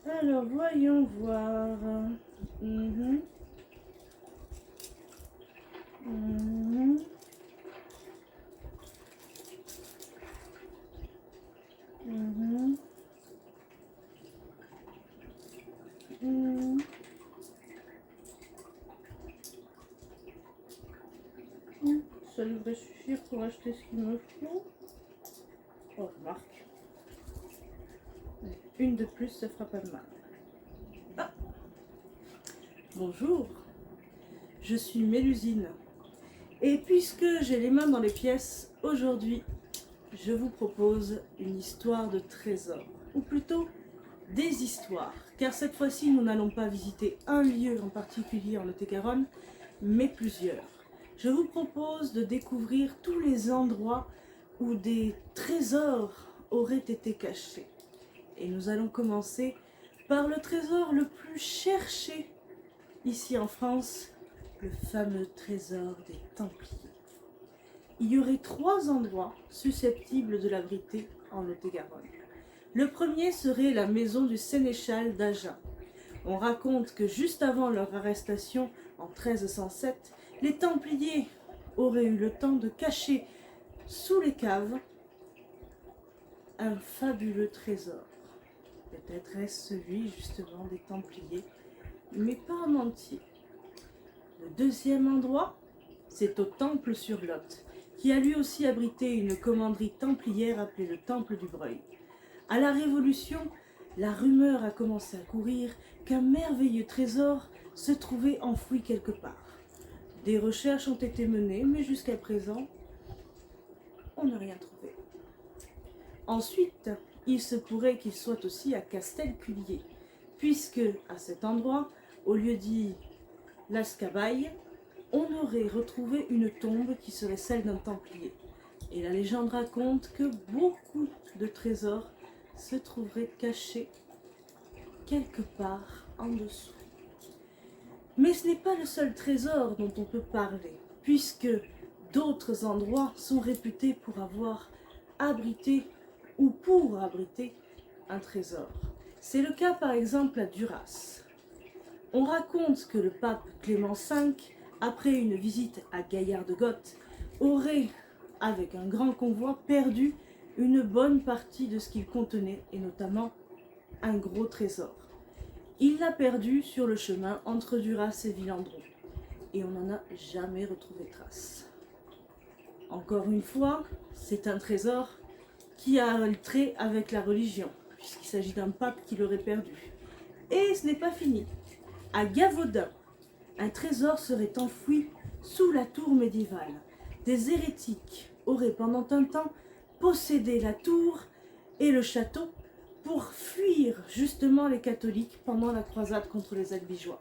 Alors, voyons voir. Mhm. Mhm. Mhm. Mhm. Ça devrait suffire pour acheter ce qu'il me faut. Oh, remarque. Une de plus, ça fera pas de mal. Ah. Bonjour, je suis Mélusine. Et puisque j'ai les mains dans les pièces, aujourd'hui, je vous propose une histoire de trésor. Ou plutôt, des histoires. Car cette fois-ci, nous n'allons pas visiter un lieu en particulier en Lot-et-Garonne, mais plusieurs. Je vous propose de découvrir tous les endroits où des trésors auraient été cachés. Et nous allons commencer par le trésor le plus cherché ici en France, le fameux trésor des Templiers. Il y aurait 3 endroits susceptibles de l'abriter en Lot-et-Garonne. Le premier serait la maison du sénéchal d'Agen. On raconte que juste avant leur arrestation en 1307, les Templiers auraient eu le temps de cacher sous les caves un fabuleux trésor. Peut-être est-ce celui justement des Templiers, mais pas en entier. Le deuxième endroit, c'est au Temple-sur-Lot, qui a lui aussi abrité une commanderie templière appelée le Temple du Breuil. À la Révolution, la rumeur a commencé à courir qu'un merveilleux trésor se trouvait enfoui quelque part. Des recherches ont été menées, mais jusqu'à présent, on n'a rien trouvé. Ensuite, il se pourrait qu'il soit aussi à Castelculier, puisque à cet endroit, au lieu dit Las Cabailles, on aurait retrouvé une tombe qui serait celle d'un Templier. Et la légende raconte que beaucoup de trésors se trouveraient cachés quelque part en dessous. Mais ce n'est pas le seul trésor dont on peut parler, puisque d'autres endroits sont réputés pour avoir abrité ou pour abriter un trésor. C'est le cas par exemple à Duras. On raconte que le pape Clément V, après une visite à Gaillard-de-Goth, aurait, avec un grand convoi, perdu une bonne partie de ce qu'il contenait, et notamment un gros trésor. Il l'a perdu sur le chemin entre Duras et Villandron, et on n'en a jamais retrouvé trace. Encore une fois, c'est un trésor qui a un trait avec la religion, puisqu'il s'agit d'un pape qui l'aurait perdu. Et ce n'est pas fini. À Gavaudin, un trésor serait enfoui sous la tour médiévale. Des hérétiques auraient pendant un temps possédé la tour et le château pour fuir justement les catholiques pendant la croisade contre les Albigeois.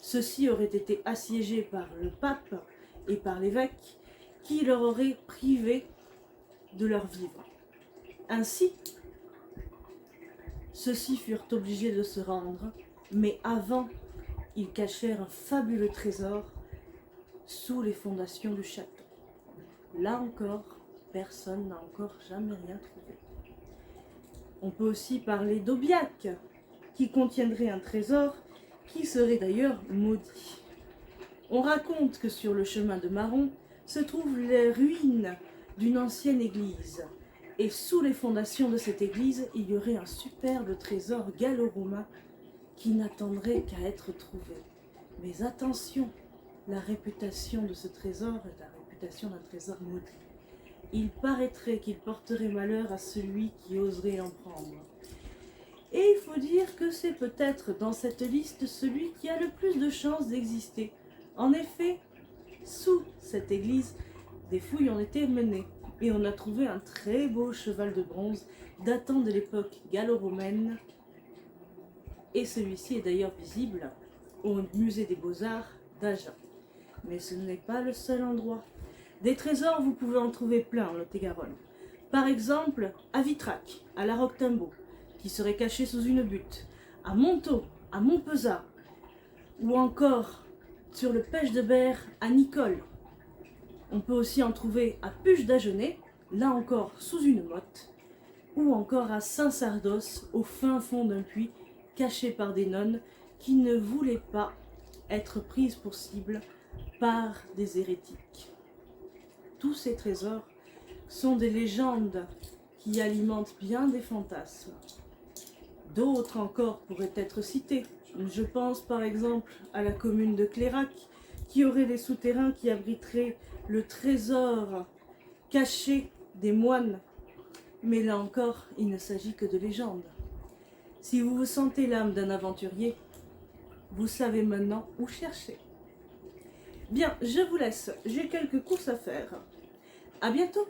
Ceux-ci auraient été assiégés par le pape et par l'évêque qui leur auraient privé de leur vivre. Ainsi, ceux-ci furent obligés de se rendre, mais avant, ils cachèrent un fabuleux trésor sous les fondations du château. Là encore, personne n'a encore jamais rien trouvé. On peut aussi parler d'Aubiac, qui contiendrait un trésor qui serait d'ailleurs maudit. On raconte que sur le chemin de Maron se trouvent les ruines d'une ancienne église. Et sous les fondations de cette église, il y aurait un superbe trésor gallo-romain qui n'attendrait qu'à être trouvé. Mais attention, la réputation de ce trésor est la réputation d'un trésor maudit. Il paraîtrait qu'il porterait malheur à celui qui oserait en prendre. Et il faut dire que c'est peut-être dans cette liste celui qui a le plus de chances d'exister. En effet, sous cette église, des fouilles ont été menées et on a trouvé un très beau cheval de bronze datant de l'époque gallo-romaine. Et celui-ci est d'ailleurs visible au musée des Beaux-Arts d'Agen. Mais ce n'est pas le seul endroit. Des trésors, vous pouvez en trouver plein en Lot-et-Garonne. Par exemple, à Vitrac, à la Roque-Timbaud, qui serait caché sous une butte, à Montaut, à Montpezat, ou encore sur le Pêche de Berre à Nicolle. On peut aussi en trouver à Puche d'Agenais, là encore sous une motte, ou encore à Saint-Sardos, au fin fond d'un puits, cachées par des nonnes qui ne voulaient pas être prises pour cible par des hérétiques. Tous ces trésors sont des légendes qui alimentent bien des fantasmes. D'autres encore pourraient être cités. Je pense par exemple à la commune de Clérac, qui aurait des souterrains qui abriteraient le trésor caché des moines. Mais là encore, il ne s'agit que de légendes. Si vous vous sentez l'âme d'un aventurier, vous savez maintenant où chercher. Bien, je vous laisse, j'ai quelques courses à faire. À bientôt!